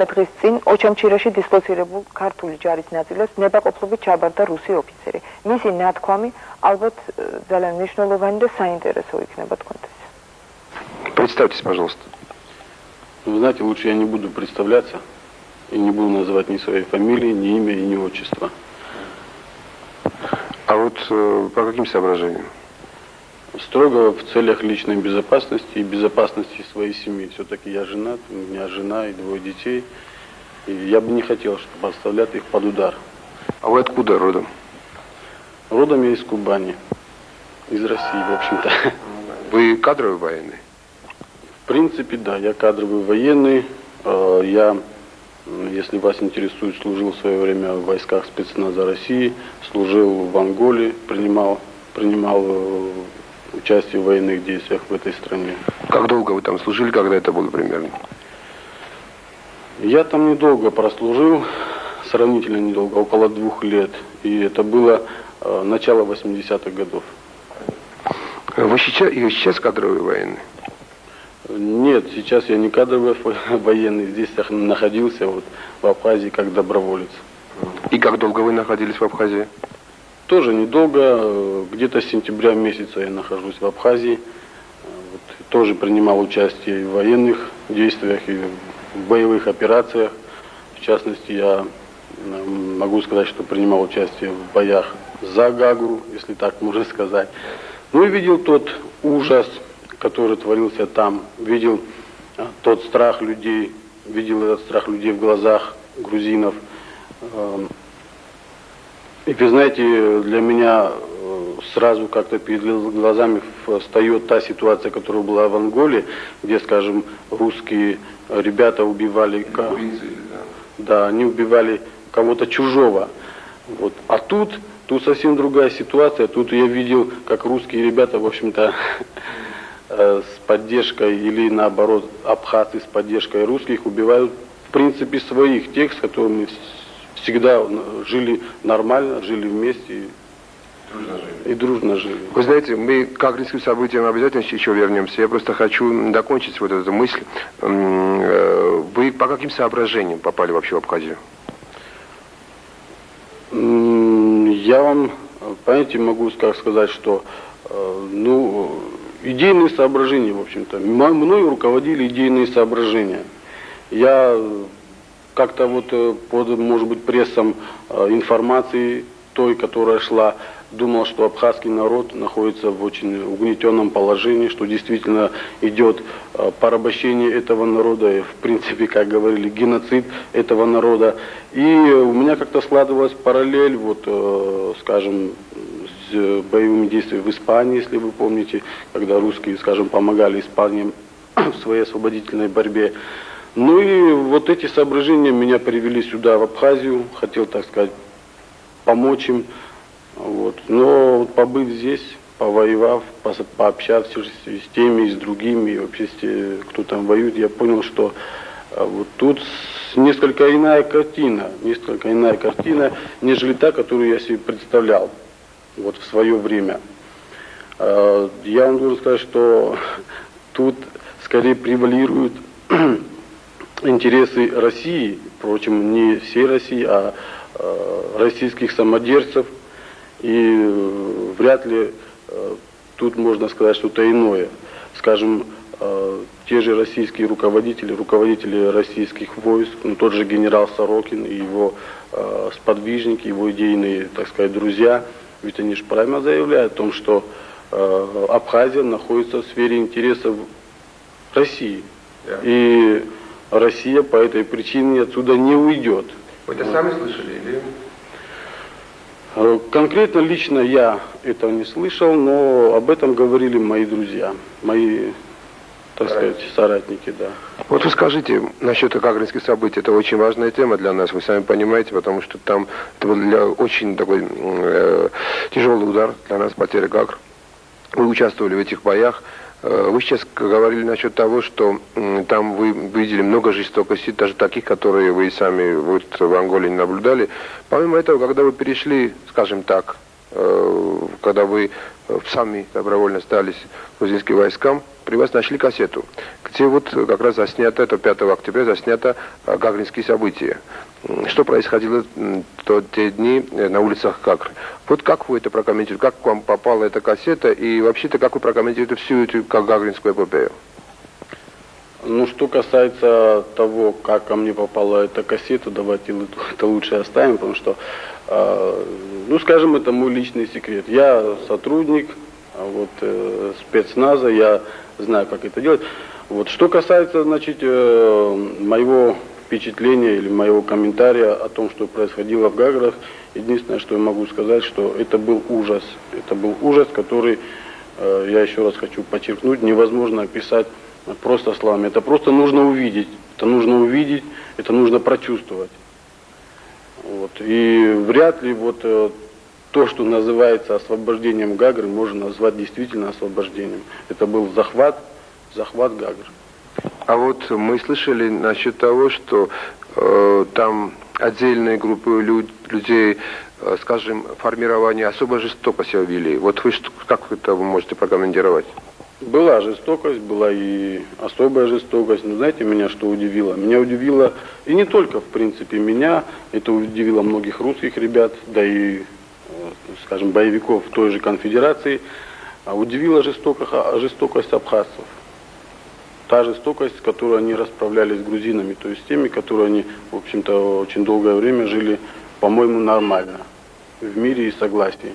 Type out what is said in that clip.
დღის წინ ოჩამჩირაში დისლოცირებულ ქართული ჯარის ნაწილებს ნებაყოფლობით ჩაბარდა რუსი ოფიცერი. მისი ნათქვამი ალბათ ძალიან მნიშვნელოვანი და საინტერესო იქნება თქვენთვის. Представьтесь, пожалуйста. Вы знаете, лучше я не буду представляться и не буду называть ни своей фамилии, ни имя и ни отчества. А вот по каким соображениям? Строго в целях личной безопасности и безопасности своей семьи. Все-таки я женат, у меня жена и 2 детей. И я бы не хотел, чтобы подставлять их под удар. А вы откуда родом? Родом я из Кубани. Из России, в общем-то. Вы кадровый военный? В принципе, да. Я кадровый военный. Я, если вас интересует, служил в свое время в войсках спецназа России. Служил в Анголе, принимал участие в военных действиях в этой стране. Как долго вы там служили, когда это было примерно? Я там недолго прослужил, сравнительно недолго, около 2 лет. И это было начало 80-х годов. Вы сейчас кадровый военный? Нет, сейчас я не кадровый военный. Здесь я находился вот, в Абхазии как доброволец. И как долго вы находились в Абхазии? Тоже недолго, где-то с сентября месяца я нахожусь в Абхазии. Вот, тоже принимал участие в военных действиях и в боевых операциях. В частности, я могу сказать, что принимал участие в боях за Гагру, если так можно сказать. Ну и видел тот ужас, который творился там. Видел тот страх людей, видел этот страх людей в глазах грузинов. И вы знаете, для меня сразу как-то перед глазами встает та ситуация, которая была в Анголе, где, скажем, русские ребята убивали... Да, они убивали кого-то чужого. Вот. А тут совсем другая ситуация. Тут я видел, как русские ребята, в общем-то, с поддержкой или наоборот абхазцы с поддержкой русских убивают, в принципе, своих, тех, с которыми всегда жили нормально, жили вместе и дружно жили. Вы знаете, мы к гагринским событиям обязательно еще вернемся. Я просто хочу докончить вот эту мысль. Вы по каким соображениям попали вообще в Абхазию? Я вам, понимаете, могу сказать, что идейные соображения, в общем-то. Мною руководили идейные соображения. Я как-то вот под, может быть, прессом информации той, которая шла, думал, что абхазский народ находится в очень угнетенном положении, что действительно идет порабощение этого народа, и, в принципе, как говорили, геноцид этого народа. И у меня как-то складывалась параллель, вот, скажем, с боевыми действиями в Испании, если вы помните, когда русские, скажем, помогали Испании в своей освободительной борьбе. Ну и вот эти соображения меня привели сюда, в Абхазию. Хотел, так сказать, помочь им. Вот. Но вот, побыв здесь, повоевав, пообщавшись с теми и с другими, и вообще с теми, кто там воюет, я понял, что вот тут несколько иная картина, нежели та, которую я себе представлял вот, в свое время. Я вам должен сказать, что тут скорее превалируют интересы России, впрочем, не всей России, а российских самодержцев. И вряд ли тут можно сказать что-то иное. Скажем, те же российские руководители российских войск, тот же генерал Сорокин и его сподвижники, его идейные, так сказать, друзья, ведь они же правильно заявляют о том, что Абхазия находится в сфере интересов России. И Россия по этой причине отсюда не уйдет. Вы это сами слышали или... Конкретно лично я этого не слышал, но об этом говорили мои друзья, мои, так сказать, соратники, да. Вот вы скажите насчет гагринских событий. Это очень важная тема для нас, вы сами понимаете, потому что там это был очень такой тяжелый удар для нас, потеря Гагр. Вы участвовали в этих боях. Вы сейчас говорили насчет того, что там вы видели много жестокостей, даже таких, которые вы сами вот в Анголе не наблюдали. Помимо этого, когда вы перешли, скажем так, когда вы сами добровольно сдались грузинским войскам, при вас нашли кассету, где вот как раз заснято, это 5 октября, заснято гагринские события. Что происходило в те дни на улицах Гагры. Вот как вы это прокомментируете? Как к вам попала эта кассета? И вообще-то, как вы прокомментируете всю эту гагринскую эпопею? Ну, что касается того, как ко мне попала эта кассета, давайте это лучше оставим, потому что, ну, скажем, это мой личный секрет. Я сотрудник спецназа, я знаю, как это делать. Вот, что касается, значит, моего впечатления или моего комментария о том, что происходило в Гаграх, единственное, что я могу сказать, что это был ужас. Это был ужас, который, я еще раз хочу подчеркнуть, невозможно описать просто словами. Это просто нужно увидеть. Это нужно увидеть, это нужно прочувствовать. Вот. И вряд ли вот то, что называется освобождением Гагры, можно назвать действительно освобождением. Это был захват Гагры. А вот мы слышали насчет того, что там отдельные группы людей, скажем, формирование особо жестоко себя вели. Вот вы как это вы можете прокомментировать? Была жестокость, была и особая жестокость. Но знаете, меня что удивило? Меня удивило, и не только, в принципе, меня, это удивило многих русских ребят, да и, скажем, боевиков той же конфедерации, удивила жестокость абхазцев. Та жестокость, с которой они расправлялись с грузинами, то есть с теми, которые они, в общем-то, очень долгое время жили, по-моему, нормально, в мире и согласии.